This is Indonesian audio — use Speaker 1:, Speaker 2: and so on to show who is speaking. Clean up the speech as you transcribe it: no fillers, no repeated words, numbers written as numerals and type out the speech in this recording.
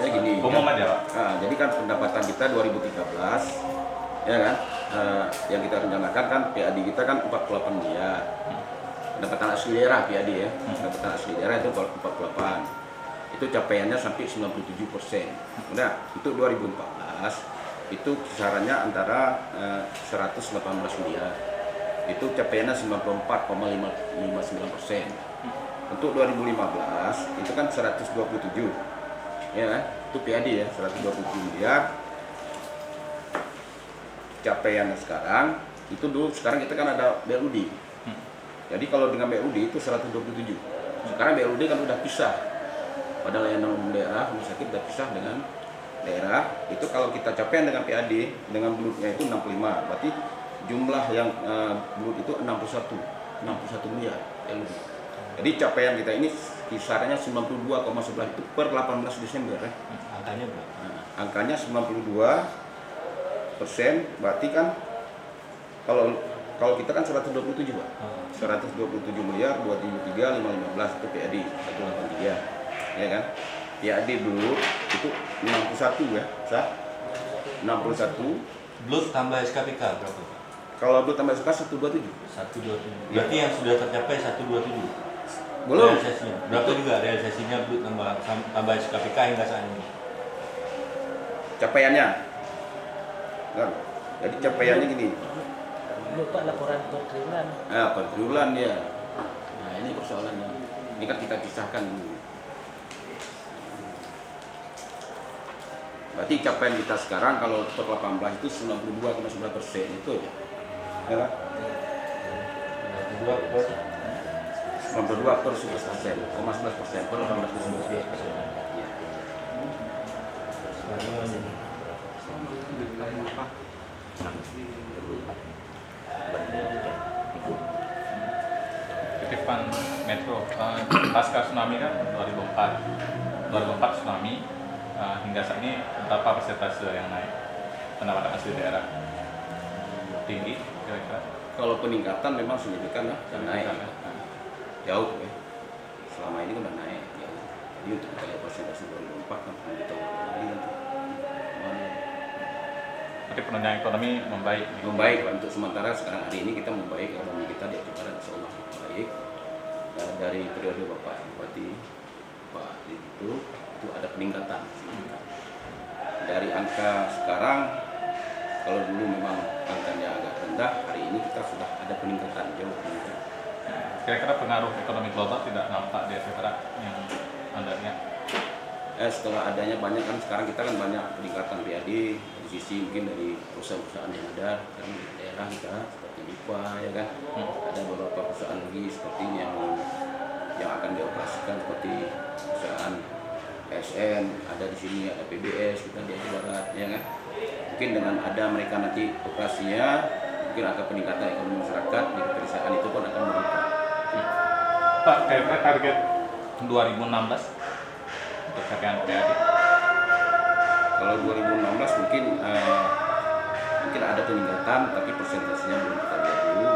Speaker 1: Misalnya gini,
Speaker 2: umum
Speaker 1: kan,
Speaker 2: aja Pak.
Speaker 1: jadi kan pendapatan kita 2013, ya kan, yang kita rencanakan kan PAD kita kan 48 miliar. Pendapatan asli daerah PAD ya, pendapatan asli daerah itu 48. Itu capaiannya sampai 97%. Udah, untuk 2014 itu kisarannya antara 118 miliar. Itu capaiannya 94,59%. Untuk 2015 itu kan 127, ya kan? Itu PAD ya, 127 miliar. Capaiannya sekarang itu dulu, sekarang kita kan ada BLUD. Jadi kalau dengan BLUD itu 127. Sekarang BLUD kan udah pisah. Pada layanan umum daerah, rumah sakit udah pisah dengan daerah. Itu kalau kita capaian dengan PAD, dengan BLUD-nya itu 65. Berarti jumlah yang BLUD itu 61 miliar BLUD. Jadi capaian kita ini kisarannya 92,11 itu per 18 Desember ya.
Speaker 2: Angkanya berapa?
Speaker 1: Angkanya 92%, berarti kan kalau kita kan 127 Pak. 127 miliar 273 515 itu PAD 183, ya kan? PAD dulu itu 61 ya, sah? 61.
Speaker 3: BLUD tambah SKPK berapa Pak?
Speaker 1: Kalau BLUD tambah SK 127.
Speaker 3: 127. Berarti yang sudah tercapai 127.
Speaker 1: Belum.
Speaker 3: Realisasinya. Berapa juga realisasinya BLUD tambah SKPK hingga saat ini?
Speaker 1: Capaiannya. Kan? Jadi capaiannya gini.
Speaker 4: Lupa laporan per triwulan.
Speaker 1: Per triwulan ya. Nah, ini persoalannya. Ini kan kita pisahkan dulu. Berarti capaian kita sekarang kalau per 18 itu 92,9% itu ya. Ya kan? 92 per 11%, 11% per 18 Desember.
Speaker 2: Titipan Metro, pasca tsunami kan 2004 tsunami, hingga saat ini berapa persentase yang naik pendapatan asli daerah? Tinggi kira-kira?
Speaker 1: Kalau peningkatan memang signifikan lah, dan naik. Jauh ya. Selama ini udah naik ya. Jadi untuk kita lihat persentase 2004 kan perlu kita lagi nanti.
Speaker 2: Tapi penunjang ekonomi membaik.
Speaker 1: Membaik Pak. Untuk sementara sekarang hari ini kita membaik, ekonomi kita di Aceh Barat insyaallah baik. Dari periode Bapak Bupati Pak itu ada peningkatan. Dari angka sekarang, kalau dulu memang angkanya agak rendah, hari ini kita sudah ada peningkatan, jauh peningkatan.
Speaker 2: Kira-kira pengaruh ekonomi global tidak nampak di Aceh Barat yang Anda lihat?
Speaker 1: Setelah adanya banyak kan sekarang kita kan banyak peningkatan PAD di sisi mungkin dari perusahaan-perusahaan yang ada kan di daerah kita seperti MIPA ya kan. Ada beberapa perusahaan lagi seperti yang akan dioperasikan seperti perusahaan PSN, ada di sini ada PBS kita di Aceh Barat ya kan. Mungkin dengan ada mereka nanti operasinya, mungkin akan peningkatan ekonomi masyarakat di perusahaan itu pun akan meningkat.
Speaker 2: Pak, kira-kira target 2016 untuk capaian PAD?
Speaker 1: Kalau 2016 mungkin ada peningkatan, tapi persentasenya belum kita lihat dulu.